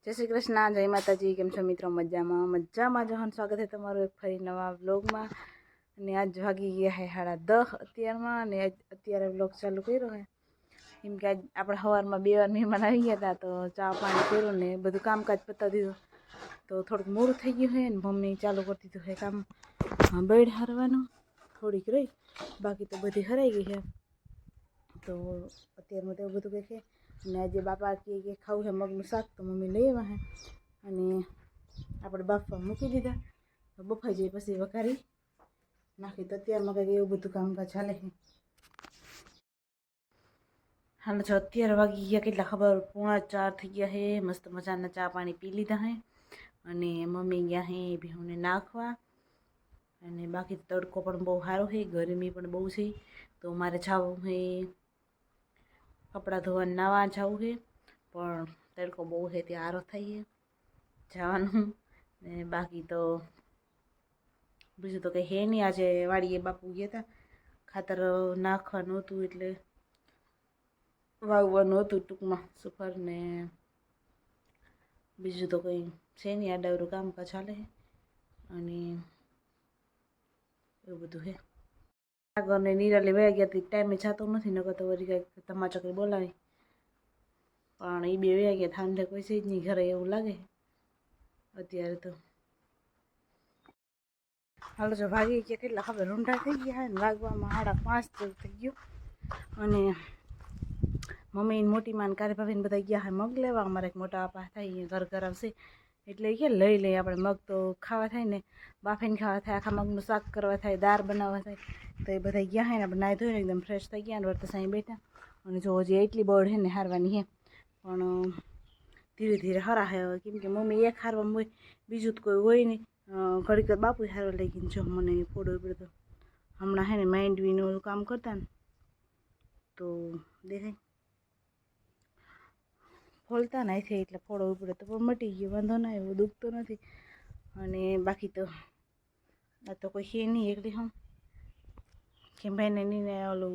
જય શ્રી કૃષ્ણ, જય માતાજી। કેમ છો મિત્રો? મજામાં જવાનું સ્વાગત છે તમારું એક ફરી નવા વ્લોગમાં। અને આજ વાગી ગયા છે 10:30 અત્યારમાં, અને અત્યારે વ્લોગ ચાલુ કર્યો છે કેમ કે આજ આપણે સવારમાં 2 વાર મહેમાન આવી ગયા હતા, તો ચા પાણી કર્યું ને બધું કામકાજ પતાવી દીધું, તો થોડુંક મોડું થઈ ગયું છે ને મમ્મી ચાલુ કરી દીધું છે કામ બેડ હારવાનું, થોડીક રહી, બાકી તો બધી હરાઈ ગઈ છે। તો અત્યારમાં તો બધું કંઈ છે ને આજે બાપા કે ખાવું છે મગનું શાક, તો મમ્મી લઈ આવ્યા છે અને આપણે બાફવા મૂકી દીધા, તો બફાઈ જાય પછી વઘારી નાખી। તો અત્યારમાં કંઈક એવું બધું કામકાજ ચાલે છે। હાલો જો અત્યારે વાગી ગયા કેટલા ખબર, 3:45 થઈ ગયા છે। મસ્ત મજાના ચા પાણી પી લીધા છે અને મમ્મી ગયા છે ભીહુંને નાખવા। અને બાકી તડકો પણ બહુ સારો છે, ગરમી પણ બહુ છે, તો મારે જવું છે કપડાં ધોવા નાવા જવું છે, પણ તડકો બહુ છે ત્યાં આરો થાય છે જવાનું ને। બાકી તો બીજું તો કંઈ છે નહીં। આજે વાડીએ બાપુ ગયા હતા, ખાતર નાખવાનું હતું એટલે વાવવાનું હતું ટૂંકમાં સુપર ને, બીજું તો કંઈ છે નહીં, આડાવરું કામકાજ ચાલે છે અને એવું બધું છે। આગળને નિરાલી વયા ગયા હતી, ટાઈમે જતો નથી, નકર તો વળી કંઈક તમાચા કંઈ બોલાવી, પણ એ બે વયા ગયા, ઠાંડે કોઈ છે જ નહીં ઘરે એવું લાગે અત્યારે તો। હાલો જો વાગી ગયા કેટલા ખબર, રૂંઢા થઈ ગયા ને વાગવામાં 5:30 જેવું થઈ ગયું। અને મમ્મી મોટી માન કારે ભાભીને બધા ગયા છે મગ લેવા, અમારે એક મોટા આપા થાય ઘર આવશે એટલે કે લઈ લઈએ આપણે મગ, તો ખાવા થાય ને, બાફીને ખાવા થાય, આખા મગનું શાક કરવા થાય, દાળ બનાવવા થાય, તો એ બધા ગયા છે ને આપણે નાહી ધોઈને એકદમ ફ્રેશ થઈ ગયા અને વર્ત સાંઈ બેઠા। અને જો હજી એટલી બળ છે ને હારવાની છે, પણ ધીરે ધીરે હરા છે કેમ કે મમ્મી એક હારવામાં હોય, બીજું તો કોઈ હોય નહીં। ઘડીક બાપુ હારવા લઈ ગઈને જો મને ફોડો પડ્યો, હમણાં છે ને માંડવીનું કામ કરતા ને તો દેખાય ફોલતા ને છે એટલે ફોડો ઉપડે તો પણ મટી ગયો, વાંધો ના આવ્યો, દુખતો નથી। અને બાકી તો આ તો કોઈ છે નહીં, એકલી હું કેમ ભાઈને નીને ઓલું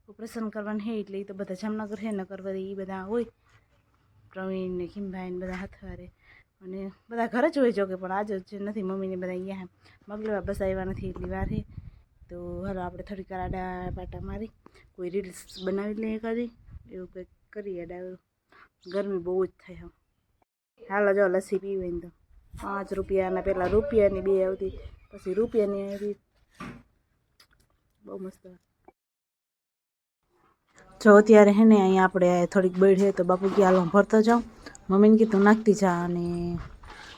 ઓપરેશન કરવાનું છે એટલે એ તો બધા જામનગર છે, ન કરવા એ બધા હોય, પ્રવીણ ને ખીમભાઈ ને બધા હથવારે, અને બધા ઘરે જ હોય જોકે, પણ આજે જ નથી, મમ્મીને બધા અહીંયા મગ લેવા બસ આવ્યા નથી એટલી વાર છે। તો હાલો આપણે થોડીક વાર આડા પાટા મારી કોઈ રીલ્સ બનાવી લઈએ એકાદી, એવું કંઈક કરીએ આડા, ગરમી બહુ જ થાય હા। હાલો જો લસ્સી પીવી ને તો 5 રૂપિયાના, પહેલાં રૂપિયાની 2 આવતી, પછી રૂપિયાની આવી, બહુ મસ્ત। જો અત્યારે હે ને અહીંયા આપણે થોડીક બેડ છે, તો બાપુ કે હાલો ભરતો જાઉં, મમ્મીને કીધું નાખતી જા, અને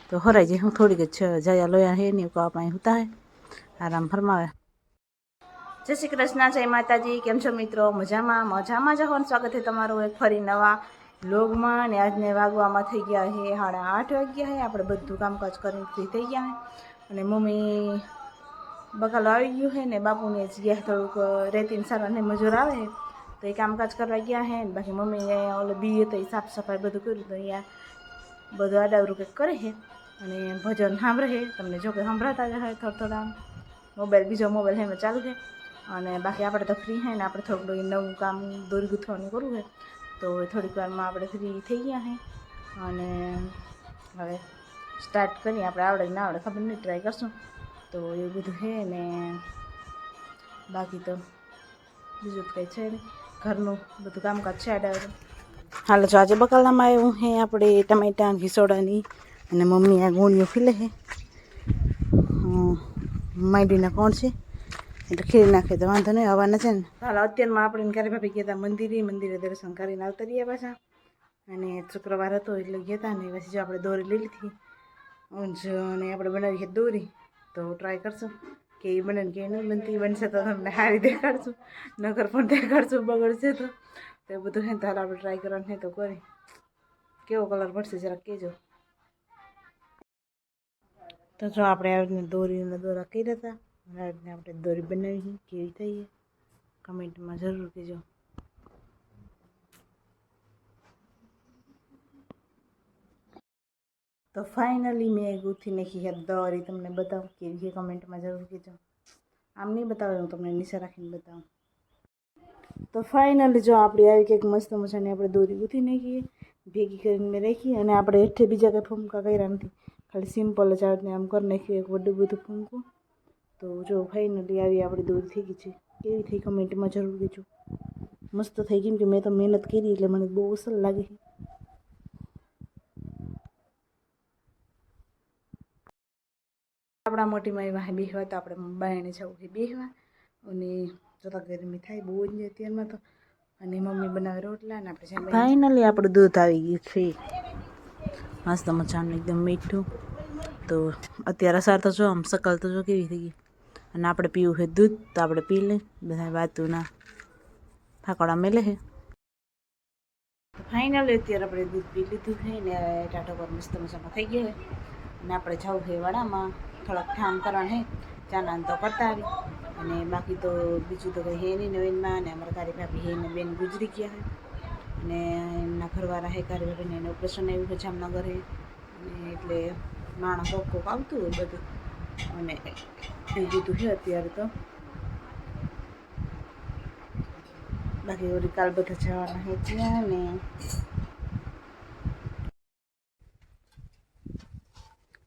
તો હરાઈ જાય, હું થોડીક જ જયા લોયા હે નહીં કહો આપણે હુતા હે આરામ ફરમાવે। જય શ્રી કૃષ્ણ, જય માતાજી। કેમ છો મિત્રો? મજામાં જવાનું સ્વાગત છે તમારું એક ફરી નવા વ્લોગમાં। ને આજને વાગવામાં થઈ ગયા છે 8:30 વાગ્યા છે, આપણે બધું કામકાજ કરીને ફ્રી થઈ ગયા છે, અને મમ્મી બકાલો આવી ગયું છે ને બાપુને જ ગયા થોડુંક રેતીને સારવાને મજૂર આવે છે, તો એ કામકાજ કરવા ગયા છે ને બાકી મમ્મીએ ઓલો બી હતો એ સાફ સફાઈ બધું કર્યું, તો અહીંયા બધું આડાવરું કંઈક કરે છે અને ભજન સાંભળે છે, તમને જો કે સંભળાતા જ હોય થોડા મોબાઈલ, બીજો મોબાઈલ એમાં ચાલુ છે। અને બાકી આપણે તો ફ્રી છે ને, આપણે થોડું નવું કામ દોરી ગૂંથવાનું કરવું છે, તો થોડીક વારમાં આપણે ફ્રી થઈ ગયા છે અને હવે સ્ટાર્ટ કરીએ, આપણે આવડે ના આવડે ખબર નહીં, ટ્રાય કરશું, તો એવું બધું છે ને। બાકી તો બીજું કંઈ છે નહીં, ઘરનું બધું કામકાજ છે આડાવરું। હાલો જો આજે બકાલામાં આવ્યું છે આપણે ટમેટા ઘીસોડાની, અને મમ્મી આ ગોળીઓ ફીલે છે, માંડવીના કોણ છે એટલે ખીરી નાખે તો વાંધો નહીં, આવવાના છે ને। હાલો અત્યારમાં આપણે ઘરે ભાભી ગયા હતા મંદિરે દર્શન કરીને આવતા રહ્યા પાછા, અને શુક્રવાર હતો એટલે ગયા હતા ને પછી જો આપણે દોરી લઈ લીધી અને આપણે બનાવી છે દોરી, તો ટ્રાય કરશું કે એ બને કે નહીં બનતી, બનશે તો તમને સારી દેખાડશું, નગર પણ દેખાડશું, બગડશે તો એ બધું હે, તો હાલ આપણે ટ્રાય કરવાનું છે, તો કરી કેવો કલર પડશે જરાક કહેજો। તો જો આપણે આવી રીતના દોરીના દોરા કર્યા હતા, આવી રીતના આપણે દોરી બનાવી કેવી થઈ કમેન્ટમાં જરૂર કહેજો। તો ફાઇનલી મેં ગૂંથી નાખી છે દોરી, તમને બતાવું કેવી છે કમેન્ટમાં જરૂર કહેજો, આમ નહીં બતાવે, હું તમને નીચે રાખીને બતાવું। તો ફાઇનલી જો આપણી આવી કંઈક મસ્ત મજાની આપણે દોરી ગૂંથી નાખીએ, ભેગી કરીને મેં રાખી અને આપણે હેઠે બીજા કંઈ ફૂમકા કર્યા નથી, ખાલી સિમ્પલ જ આવડને આમ કરી નાખ્યું એક વડું બધું ફૂમકું. તો જો ફાઇનલી આવી આપણી દોરી થઈ ગઈ છે. કેવી થઈ કમેન્ટમાં જરૂર કહેજો. મસ્ત થઈ ગઈ કે મેં તો મહેનત કરી એટલે મને બહુ અસર લાગે છે. આપણા મોટીમાં એવા બેહવા તો આપણે બાયણે જવું છે બેહવા અને જોતા ગરમી થાય બહુ જ અત્યારમાં તો. અને મમ્મી બનાવે રોટલા ને આપણે ફાઇનલી આપણું દૂધ આવી ગયું છે મસ્ત મજાનું એકદમ મીઠું. તો અત્યારે અસર તો જો આમ શકલ તો જો કેવી થઈ ગઈ. અને આપણે પીવું છે દૂધ તો આપણે પી લઈ બધા વાતુના ફાકડા મેલે છે. ફાઇનલી અત્યારે આપણે દૂધ પી લીધું છે ને ટાટો પર મસ્ત મજામાં થઈ ગયો છે. અને આપણે જવું છે વાડામાં થોડાક કામ કરવાનું છે. ચાના તો કરતા આવી અને બાકી તો બીજું તો કંઈ હે નહીં નવીનમાં. અને અમારા કારી ભાભી હે ને બેન ગુજરી ગયા છે અને એમના ઘરવાળા હે કારી ભાભીને એને ઓપરેશન આવ્યું છે જામનગર હે. અને એટલે માણસ કોક આવતું હોય બધું અને એ બધું છે અત્યારે તો. બાકી ઓલી કાલ બધા જવાના હે ત્યાં ને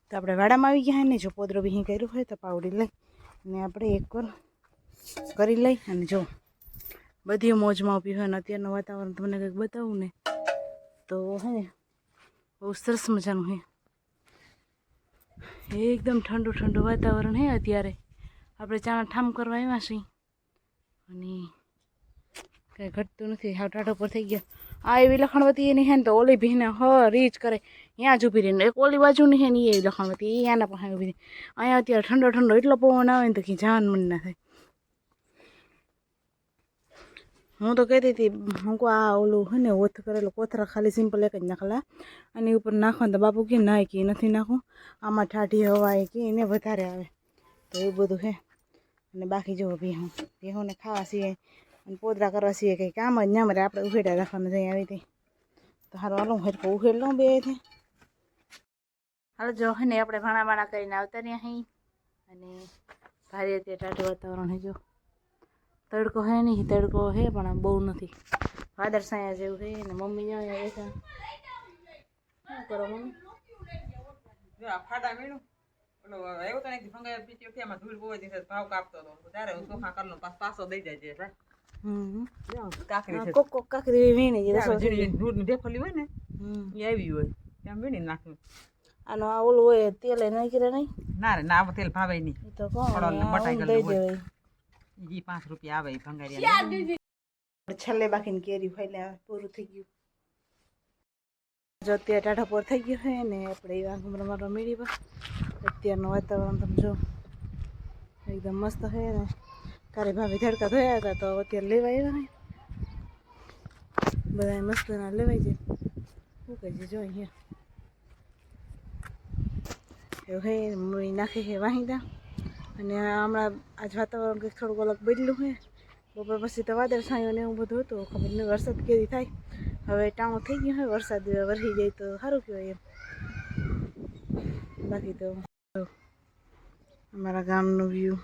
તો આપણે વાડામાં આવી ગયા ને જો પોદરો બી કર્યું હોય તો પાવડી લઈ અને આપણે એકવાર કરી લઈ. અને જો બધી મોજમાં ઊભી હોય ને અત્યારનું વાતાવરણ તમને કંઈક બતાવું ને તો હે ને બહુ સરસ મજાનું છે. એકદમ ઠંડુ ઠંડુ વાતાવરણ હે અત્યારે. આપણે ચાના ઠામ કરવા આવ્યા છીએ અને કંઈ ઘટતું નથી. હાવ ટાઢો પર થઈ ગયા. આ એવી લખણવતી એની હે ને તો ઓલી ભીને રીચ કરે ત્યાં જ ઊભી રહીને એક ઓલી બાજુની હે ને એ લખણવતી એ આના પાસે ઊભી રહી. અહીંયા અત્યારે ઠંડો ઠંડો એટલો પવન આવે ને તો ક્યાં જવાનું મન ના થાય. હું તો કહેતી હતી હું કહું આ ઓલું હે ને ઓથ કરેલું કોથરા ખાલી સિમ્પલ એક જ નાખેલા અને ઉપર નાખવાનું તો બાપુ કે ના કે નથી નાખું આમાં ઠાઠી હવા કે એને વધારે આવે તો એવું બધું છે. અને બાકી જુઓ ભેહુંને ખાવા સિવાય અને પોદરા કરવા સિવાય કંઈ કામ જ ના મળે. આપણે ઉઘેડા રાખવાનું જઈ આવી હતી તો સારું હાલો હું હરખું ઉઘેડ લઉં બે થી. હાલો જો હે ને આપણે ભાણા ભાણા કરીને આવતા રહ્યા અહીં અને ભારે અત્યારે ટાઢું વાતાવરણ હે. જો તડકો હે નહીં તડકો હે પણ બહુ નથી વાદળ સાયા જેવું છે. ને મમ્મી અહીંયા બેઠા શું કરો મમ્મી? ફાડા મીણું એવું તો નહીં ફંગાઈ પીટી ઉઠ્યામાં ધૂળ બહુ દિવસ ભાવ કાપતો હતો ત્યારે હું ચોખા કરલો પાછો દઈ જાય કોક કોક કાકરી વીણી ધૂળ ની ઢેફલી હોય ને એ આવી હોય ત્યાં વીણી નાખ્યું. આનો આ ઓલું હોય તેલ નાખી નહીં ના રે ના તેલ ભાવે નહીં તો કોણ બટાઈ દઈ દેવાય. ઈ 5 રૂપિયા આવે ભંગારિયા છેલ્લે બાકીને કેરી ફાઈલે પૂરું થઈ ગયું. જો અત્યારે ટાઢા પર થઈ ગયું છે ને આપણે એવા ઘૂમરા મેળી પર અત્યારનું વાતાવરણ તમે જો એકદમ મસ્ત છે ને. કારી ભાભી ધડકા ધોયા હતા તો અત્યારે લેવા આવ્યા ને બધા મસ્ત ના લેવાય છે. શું કહે છે જો અહીંયા એવું હે મમ્મી નાખે છે વાહિંદા. અને હમણાં આજ વાતાવરણ કંઈક થોડુંક અલગ બદલું છે. બપોર પછી તો વાદળ છાયું ને એવું બધું હતું ખબર નહીં વરસાદ કેવી થાય. હવે ટાણું થઈ ગયું હોય વરસાદ વરસી જાય તો સારું કહેવાય એમ. બાકી તો અમારા ગામનું વ્યૂ